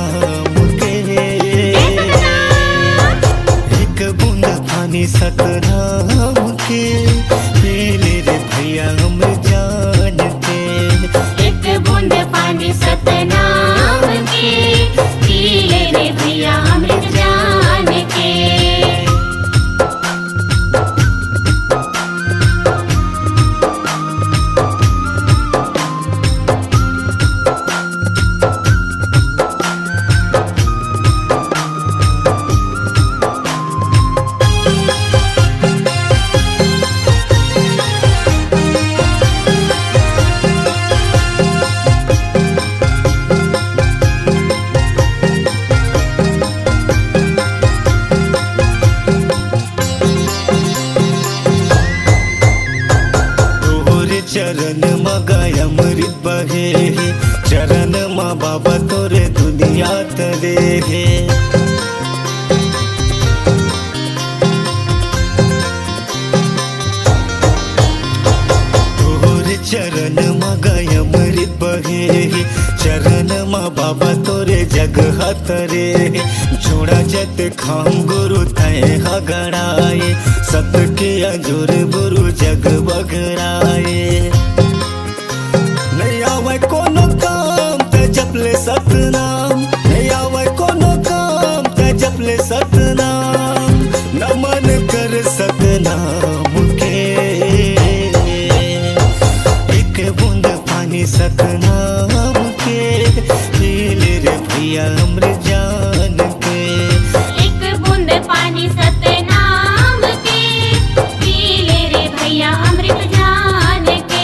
काम के। एक बूंद पानी सतनाम के, पी ले रे भैया अमृत जान के। एक बूंद पानी सतनाम के, पी ले रे भैया अमृत जान के। चरण मगाय अमृत बहे, चरण मा बाबा तोरे दुनिया तरे हे। तोरे चरण मगाय अमृत बहे, चरण मा बाबा तोरे जग हतरे। जोड़ा जत खाम गुरु तय हगड़ाए, सत के अजोर गुरु जग बगड़ाए। नहीं आवे कोनो काम ते जपले सतनाम, नहीं आवे कोनो काम ते जपले सतनाम। नमन कर सतनाम के, एक बूंद पानी सतनाम के, पी ले रे भैया अमृत जान के। एक बूंद पानी सतनाम के, पी ले रे भैया अमृत जान के।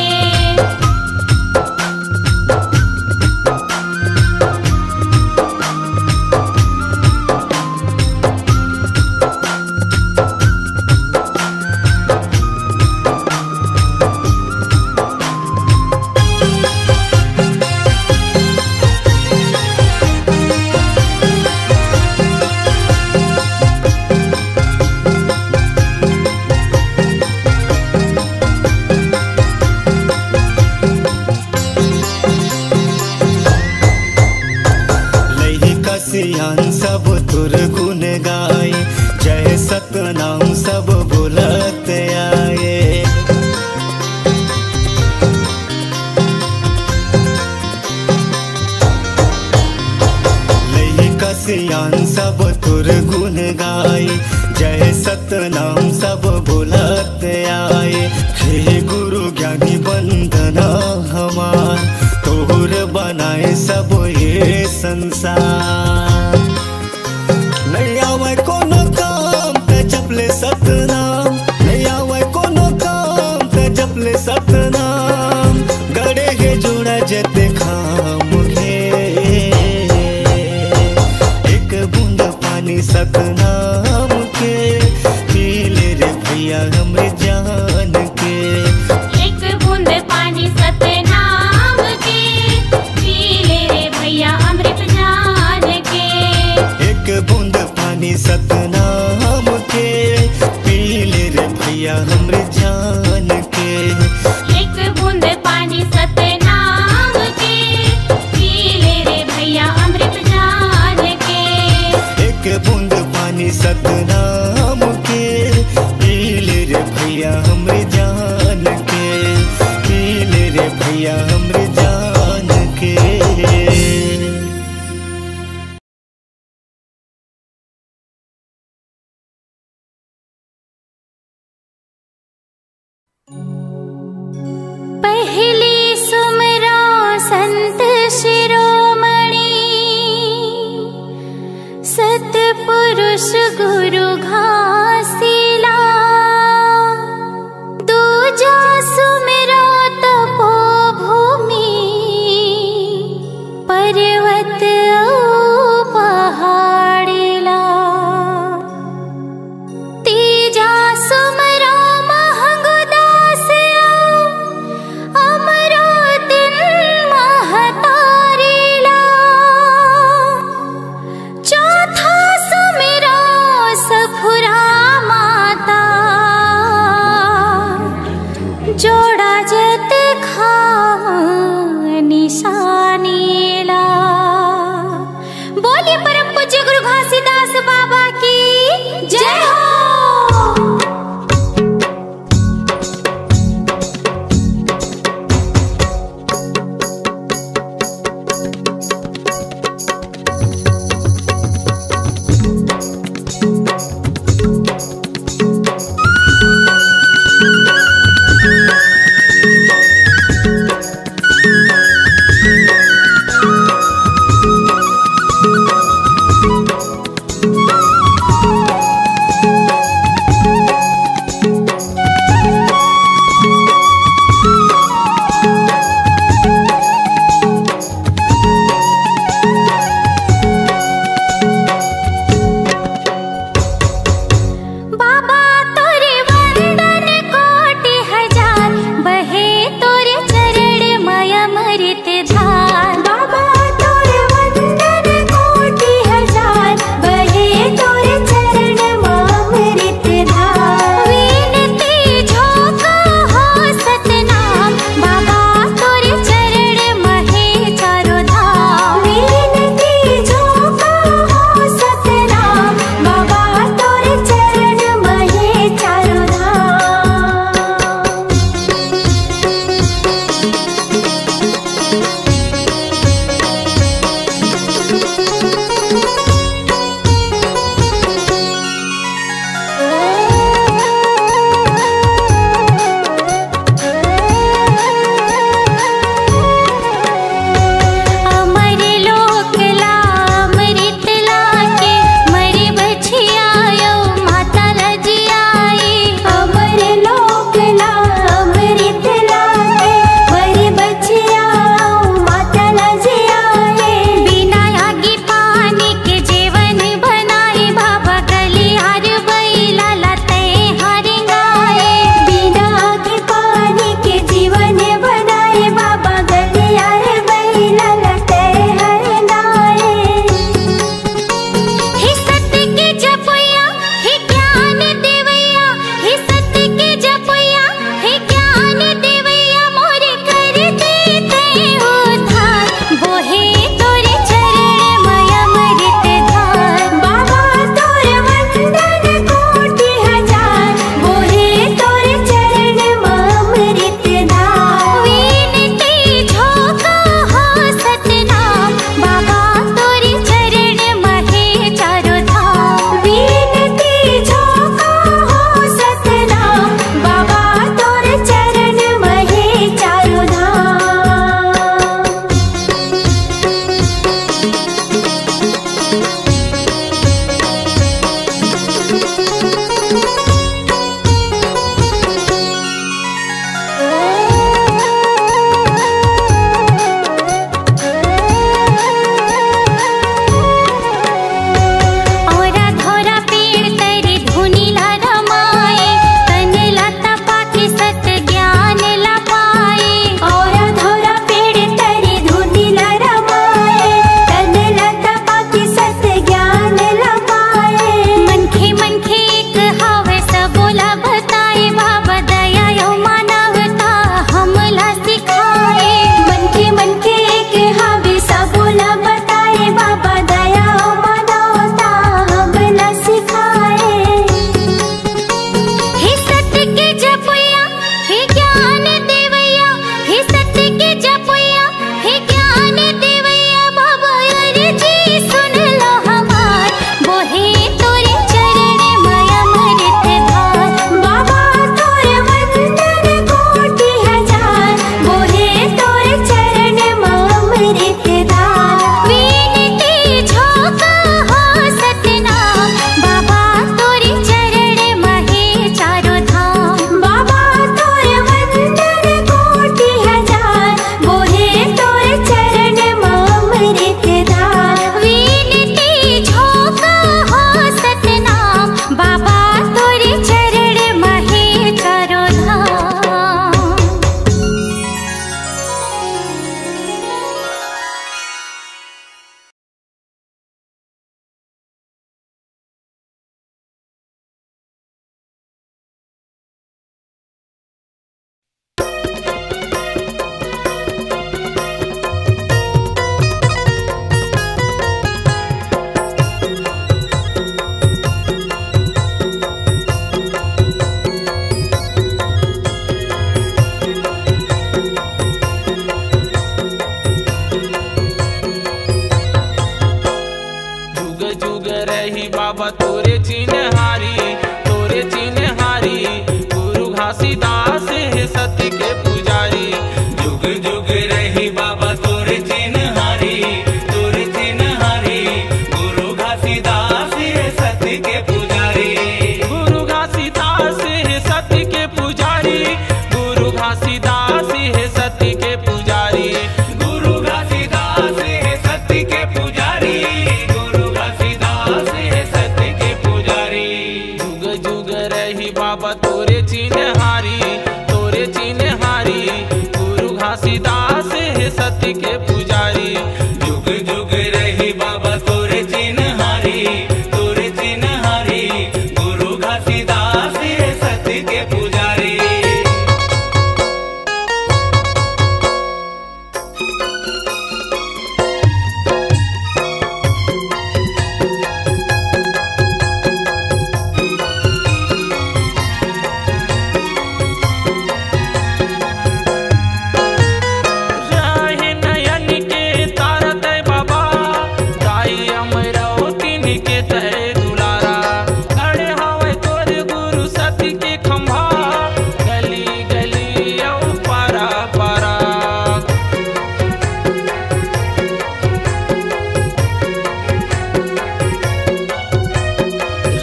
सियान सब तुर गुण गाए, जय सतनाम सब बोलत आए। लइका सियान सब तुर गुण गाए, जय सतनाम सब बोलत आए। हे गुरु ज्ञानी वंदना हमार, तोहर बनाए सब ये संसार। नहीं आवे कोनो काम ते जपले सतनाम, नहीं आवे कोनो काम ते जपले सतनाम। गड़े के जोड़ा जते खाम के, एक बूंद पानी सतनाम के, पी ले रे भैया अमृत जान के। एक बूंद पानी सतनाम के, पी ले रे भैया अमृत जान के। एक बूंद पानी सतनाम के, पी ले रे भैया अमृत जान के। एक बूंद पानी सतनाम के, पी ले रे भैया अमृत जान के। एक बूंद पानी सतनाम के, पी ले रे भैया अमृत जान के। पी ले रे भैया अमृत जान के। पहली सुमरा संत शिरोमणि, सतपुरुष गुरु घासीला। दूजा सुमिरा तपोभूमि, पर्वत औ पहाड़िला। तीजा सुमरा महंगदास अमरो दिन महतारिला। चौथा सुमिरा बोलिए परम पूज्य गुरु घासीदास बाबा की जय हो। जुग रही बाबा तोरे चिन्हारी, तोरे चिन्हारी। गुरु घासीदास है सत्य के पुजारी। जुग जुग रही बाबा तोरे चिन्हारी, तोरे चिन्हारी। गुरु घासीदास है सत्य के पुजारी। गुरु घासीदास है सत्य के पुजारी। गुरु घासीदास है सत्य के पुजारी। गुरु घासीदास है सत्य के पुजारी। गुरु घासीदास है सत्य के पुजारी। जुग जुग रही बाबा तोरे चिन्हारी, तोरे चिन्हारी। गुरु घासीदास है सत्य के पुजारी। जुग जुग रही बाबा तोरे चिन्हारी, तोरे चिन्हारी। गुरु घासीदास है सत्य के पुजारी। राहे नयन के तारत बाबा, दाई अमरावतीन के तय दुलारा। खड़े हवे तोर गुरु सत्य के खंभा, गली गली औ पारा पारा।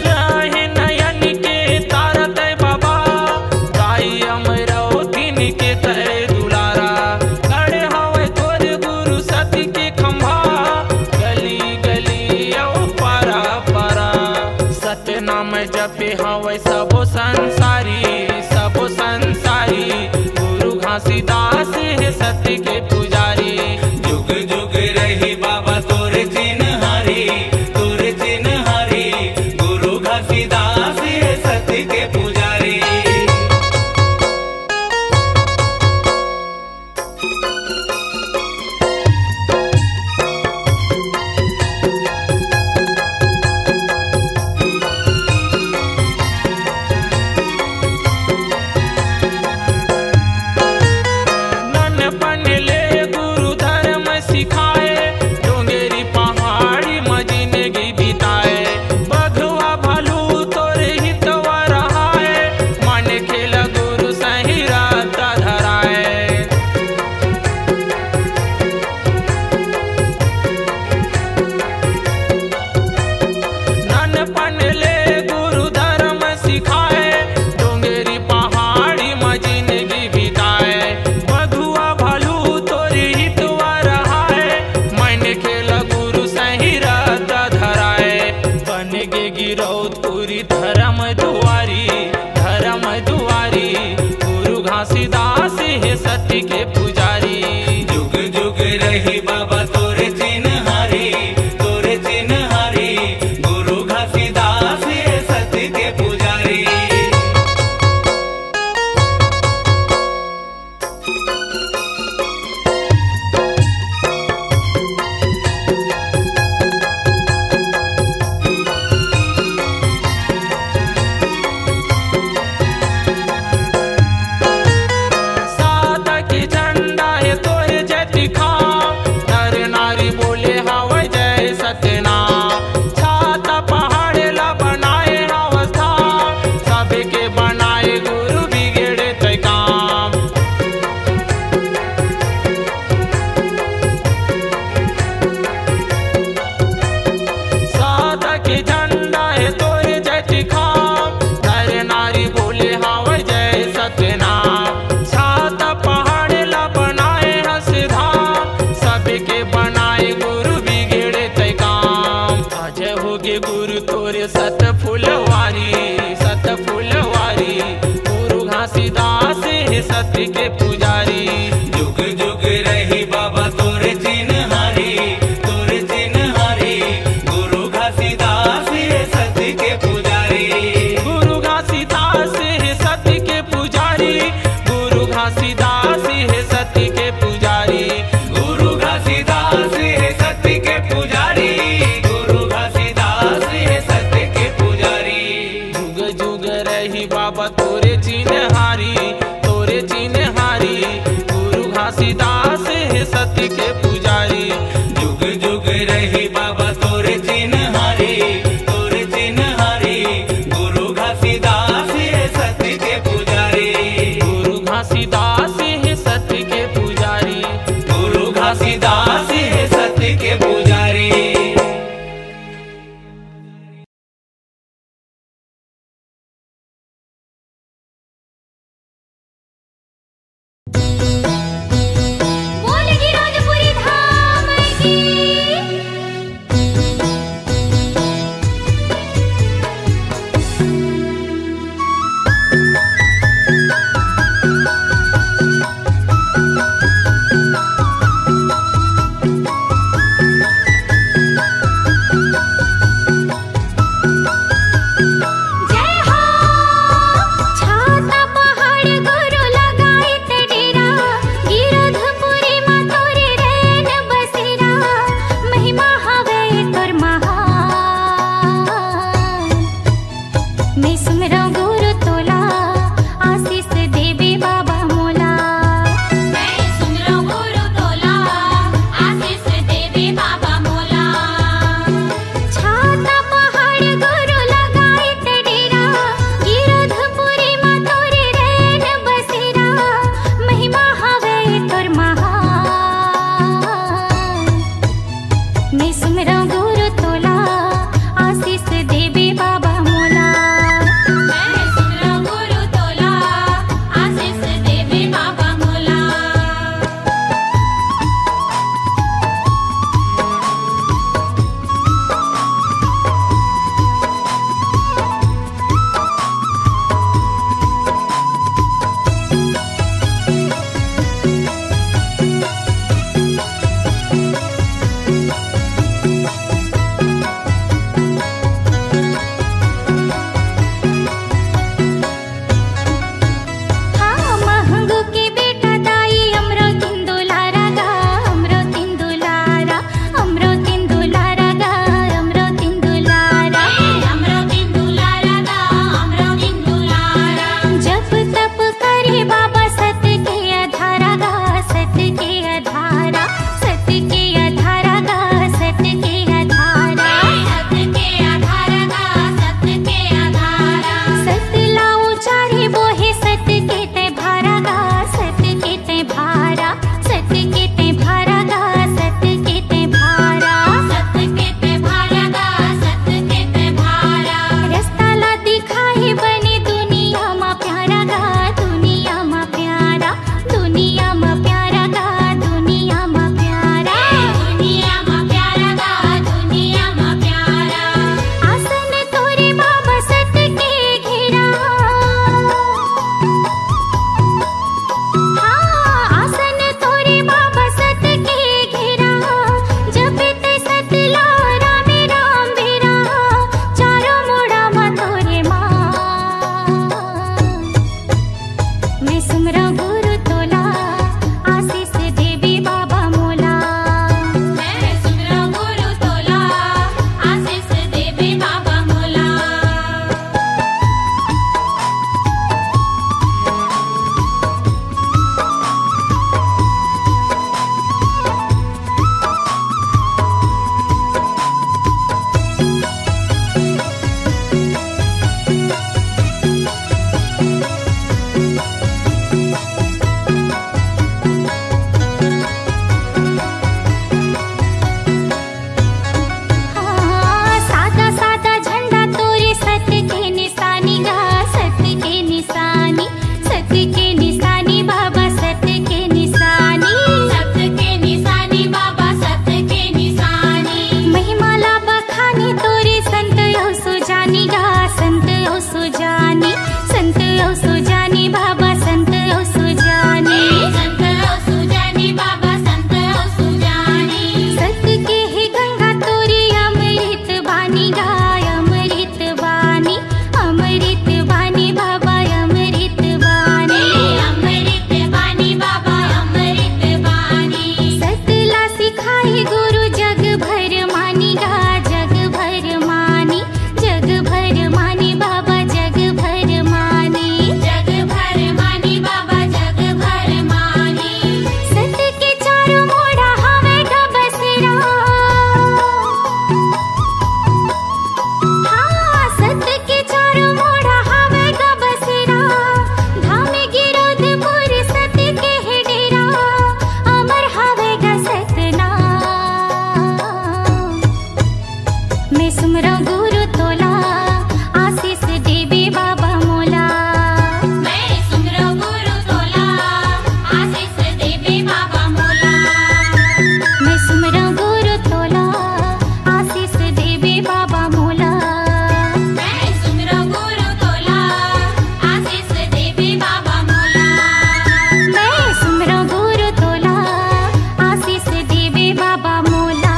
राहे नयन के तारत बाबा, दाई अमरावतीन के तय दुलारा। खड़े हवे तोर गुरु सत्य के खंभा, गली गली औ पारा पारा। सत्य नाम जपे हवे सबो संसारी, सबो संसारी। गुरु घासीदास है सत्य के पुजारी। जुग जुग रही बाबा तोरे चिन्हारी, तोरे चिन्हारी। गुरु घासीदास है सत्य के पुजारी। ननपन ले गुरु धर्म सिखाए, डोंगेरी पहाड़ी में जिंदगी बिताए। बघवा भालू तोरे हितवा रहाए, मन खेल गुरु सही रात धराए। ननपन ले गुरु धर्म सिखाए, डोंगेरी पहाड़ी में जिंदगी बिताए। बघुआ भालू तोरे हितवा रहाए, मन खेल गुरु सही रात धराए। बन गे गिरौदपुरी धर्म दुआरी, धर्म दुआरी। गुरु घासीदास है सत्य के पुजारी। जुग जुग रही बाबा तोरे चिन्हारी, तोरे चिन्हारी। गुरु घासीदास है सत्य के पुजारी। साधक झंडा है तोरे जय दिखा, नर नारी बोले हवे जय सत्यनाम। छाता पहाड़ ला बनाए अवस्था, सबके बनाए गुरु बिगड़े तय काम। साधक झंडा है तोरे जय दिखा, नर नारी बोले हवे जय सत्यनाम। छाता पहाड़ ला बनाए हंसधाम, सबके बनाए गुरु बिगड़े तय काम। अजय होगे गुरु तोरे सत फुलवारी, सत फुलवारी। गुरु घासीदास है सत्य के पुजारी। जुग जुग रही बाबा तोरे चिन्हारी, तोरे चिन्हारी। गुरु घासीदास है सत्य के पुजारी। गुरु घासीदास है सत्य के पुजारी। गुरु घासीदास है सत्य के पुजारी। गुरु घासीदास है सत्य के पुजारी। गुरु घासीदास है सत्य के पुजारी। मैं सुमरा गुरु तोला आशीष देवी बाबा मोला। मैं सुमरा गुरु तोला आशीष देवी बाबा मोला। मैं सुमरा गुरु तोला आशीष देवी बाबा मोला। मैं सुमरा गुरु तोला आशीष देवी बाबा मोला। मैं सुमरा गुरु तोला आशीष देवी बाबा मोला।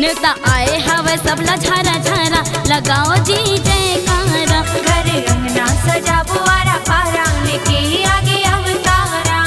न्योता आए हवे सबला झारा झारा लगाओ जी जयकारा। घर अंगना सजा बुआरा पारा लेके आगे अवतारा।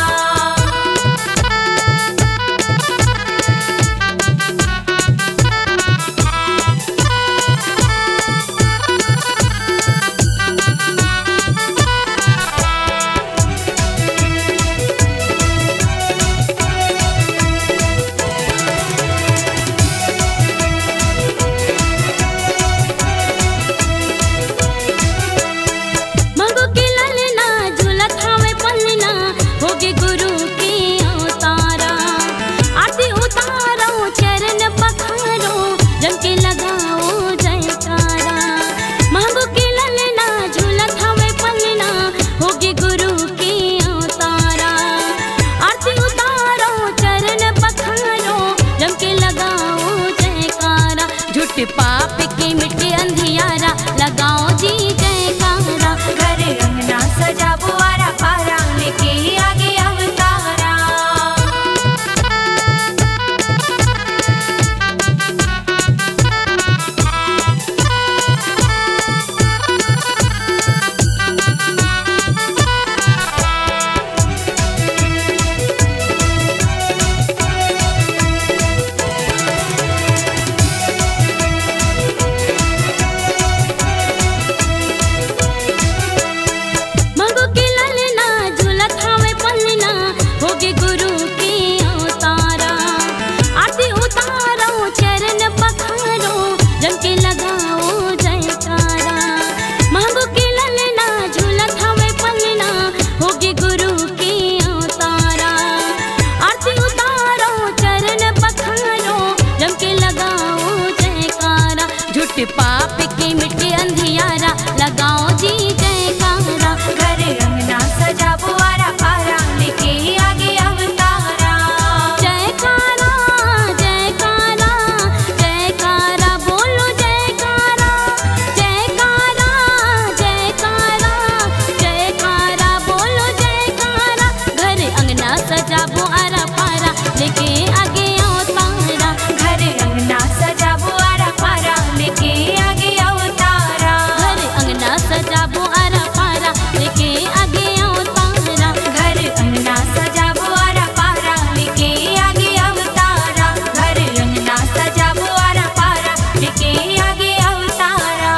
पाप के मिटे अंधियारा लगाओ जी जयकारा। घर अंगना सजा बुआरा पारा लेके आगे अवतारा। पाप के मिटे अंधियारा लगाओ जी जयकारा। घर अंगना सजा बुआरा पारा लेके आगे अवतारा। जयकारा जयकारा जयकारा बोलो जयकारा। जयकारा जयकारा जयकारा बोलो जयकारा। घर अंगना सजा बुआरा पारा लेके आगे अवतारा। घर अंगना सजा बुआरा पारा लेके आगे अवतारा। घर अंगना सजा बुआरा पारा लेके आगे अवतारा। घर अंगना सजा बुआरा पारा लेके आगे अवतारा। घर अंगना सजा बुआरा पारा लेके आगे अवतारा।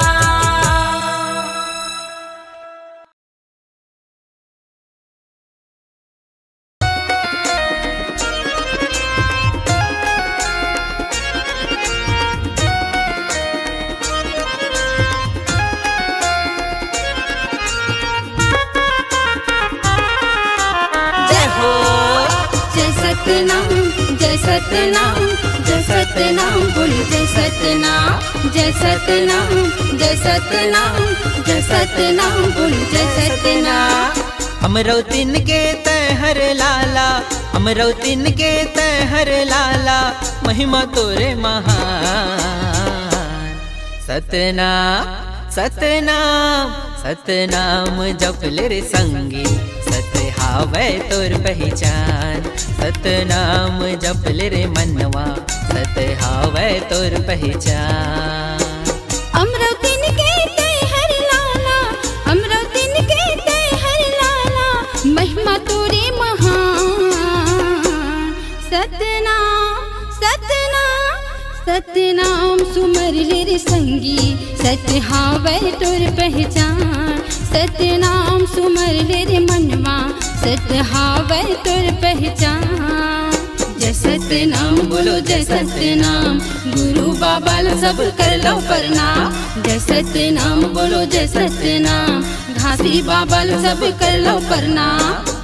सतनाम जय सतनाम जय सतनाम बोल जय सतनाम। जय सतनाम जय सतनाम जय सतनाम बोल जय सतनाम। हमरो तिन के तहर लाला, हमरो तिन के तहर लाला, महिमा तोरे महान। सतनाम सतनाम सतनाम जपल रे संगी, सत हावै तोर पहचान। सतनाम जपल रे मनवा, सत हावै तोर पहचान। हमरो तिन के तहर लाला, हमरो तिन के तहर लाला, महिमा तोरे महान। सतनाम सतनाम सतनाम सुमर रे संगी, सत हावै तोर पहचान। सतनाम सुमर रे मनवा, सत हावै तोर पहचान। जय सतनाम बोलो जय सतनाम, गुरु बाबा लो सब कर लो प्रणाम। जय सतनाम बोलो जय सतनाम, घासी बाबा लो सब कर लो प्रणाम।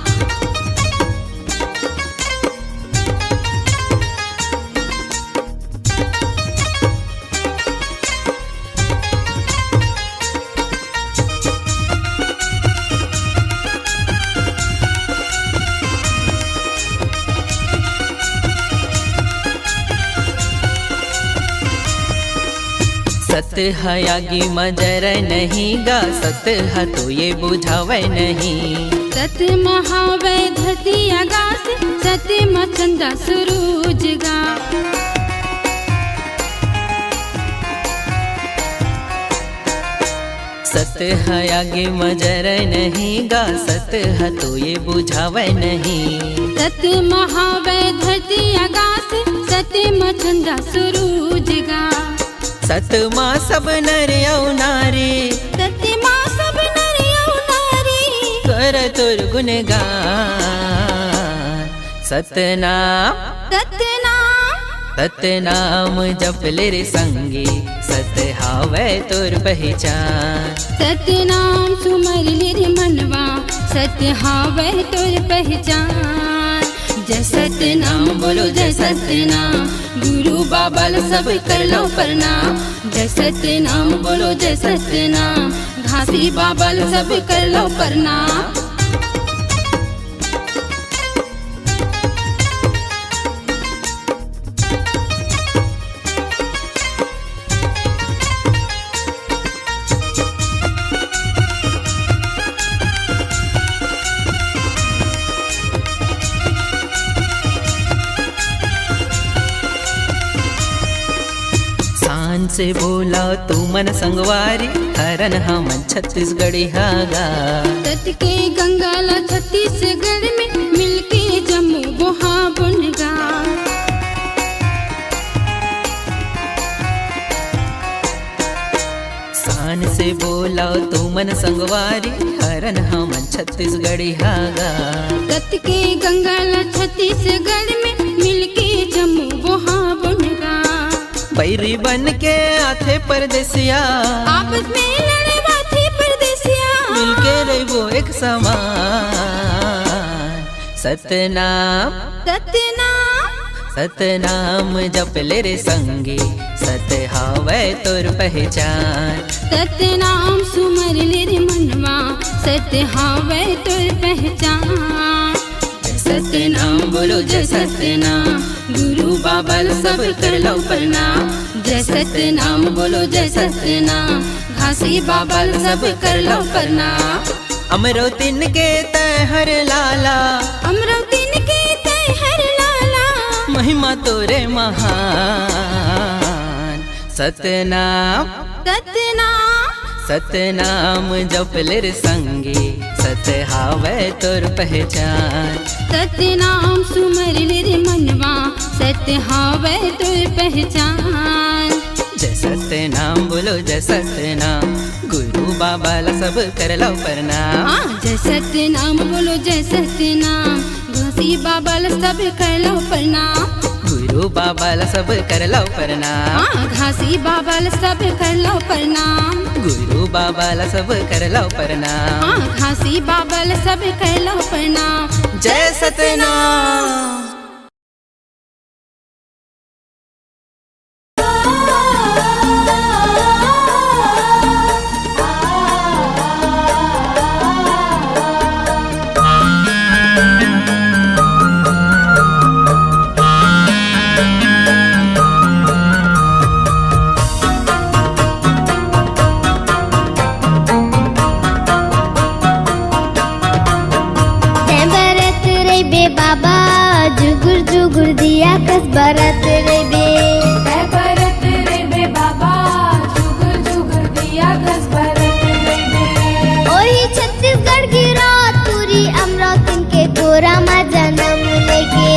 सत हयागी मजर नहीं गा, सत ह तो ये बुझावे नहीं। सत महावै धरती आकाश, सत मचंदा सूरज गा। सत है आगे मजर नहीं गा, सत है तो ये बुझावे नहीं। सत महावै धरती आकाश, सत मचंदा सूरज गा। सत माँ सब नर औ नारी, सत माँ सब नर औ नारी, कर तुर गुणगान। सतनाम सतनाम सतनाम जप ले रे संगी, सत हावे तुर पहचान। सतनाम सुमर ले रे मनवा, सत हावे तुर पहचान। जय सतनाम बोलो जय सतनाम, गुरु बाबा सब कर लो प्रणाम। जय सतनाम बोलो जय सतनाम, घासी बाबा सब कर लो प्रणाम। शान से बोला तू मन संगवारी, हरन हम छत्तीसगढ़ी हागा। सत के गंगाला छत्तीसगढ़ में, मिलके जम्मू बोहा बुनगा। शान से बोला तू मन संगवारी, हरन हम छत्तीसगढ़ी हागा। सत के गंगाला छत्तीसगढ़ में, मिलके जम्मू बोहा बुनगा। बैरी बन के आथे परदेसिया, आपस में लड़े बाथे परदेसिया, मिलके रहो एक समान। सतनाम सतनाम सतनाम जप ले रे संगी, सत हावे तुर पहचान। सतनाम सुमर ले रे मनवा, सत हावे तुर पहचान। जय सतनाम बोलो जय सतनाम, गुरु बाबा सब कर लो प्रणाम। जय सतनाम बोलो जय सतनाम, घासी बाबा सब कर लो प्रणाम। अमरोतिन के तय हर लाला, अमरावतीन के तय हर लाला, महिमा तोरे महान। सतनाम सतनाम सतनाम जप ले रे संगी, सत हावे तुर पहचान। सतनाम सुमर ले रे मनवा, सत हावे तुर पहचान। जय सतनाम बोलो जय सतनाम, गुरु बाबा ला सब कर लो प्रणाम। जय सतनाम बोलो जय सतनाम, घासी बाबा सब कर लो प्रणाम। गुरु बाबा ला सब कर लो प्रणाम। घासी बाबा सब कर लो प्रणाम। गुरु बाबा ला सब कर लो प्रणाम। घासी बाबा सब कर लो प्रणाम। जय सतनाम। जुगुर दिया कस बरत रे बे, बरत रे बे बाबा, जुगुर जुगुर दिया कस बरत रे बे। ओही छत्तीसगढ़ की रात पूरी अमरावती के गोरा माँ जन्म लेके।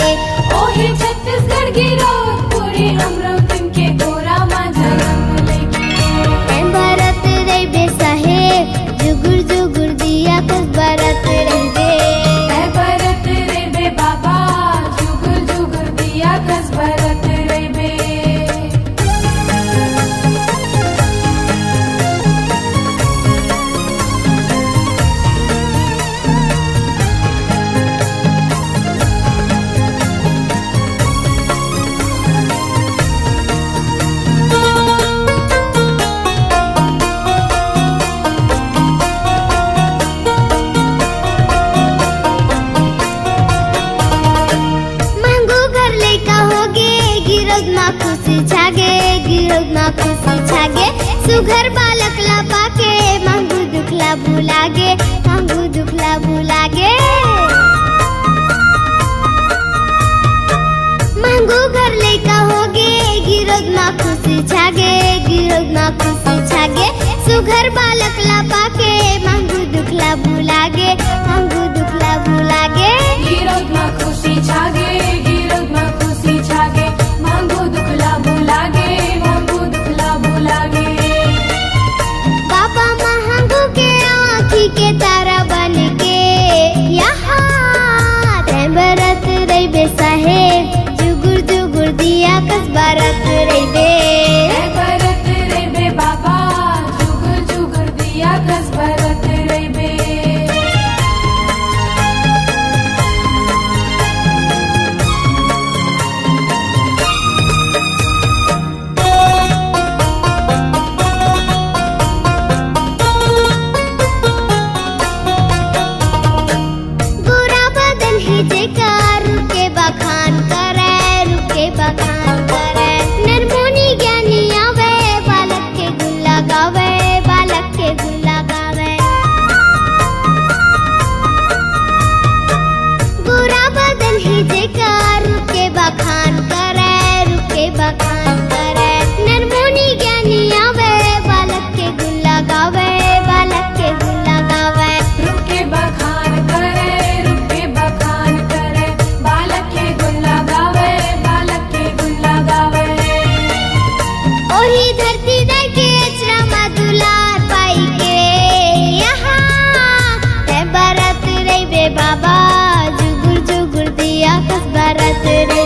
ओही छत्तीसगढ़ की रात पूरी अमरावती के गोरा माँ जन्म लेके। बरत रे बे साहेब, जुगुर जुगुर दिया कस बरत रे बे, बरत रे बे बाबा, जुगुर जुगुर दिया कस बरत रे बे। मांगू घर लेका होगे, गिरद माँ खुशी छागे, गिरद माँ खुशी छागे। सुघर बालक ला पाके, मांगू दुखला भुलागे, मांगू दुखला भुलागे। मांगू घर लेका होगे, गिरद माँ खुशी छागे, गिरद माँ खुशी छागे। सुघर बालक ला पाके मांगू दुखला भुलागे मांगू दुखला भुलागे गिरद मा खुशी छागे गिरद मा खुशी छागे मांगो दुखला भुलागे मांगो दुखला भुलागे बाबा मांगू के आँखी के तारा बन के यहाँ तै बरत रही बे साहेब जुगुर जुगुर दिया कस बरत रही बे भरत रे बे बाबा जुगर जुगर दिया कस भरत रे बे बुरा बदन ही जेकार रुके बखान करे रुके बखान करे नरमुनी ज्ञानी आवे बालक के गुल्ला गावे बालक के गुल्ला गावे बुरा बदन ही जेकार रुके बखान करे रुके बखान करे नरमुनी ज्ञानी आवे बालक के गुल्ला गावे बालक के गुल्ला गावे रुके बखान करे रुके बखान करे बालक के गुल्ला गावे बालक के गुल्ला गावे ओही धरती दे के अचरा मा दुलार पाई के यहाँ तै बरत रही बे बाबा जुगुर जुगुर दिया कस बरत रही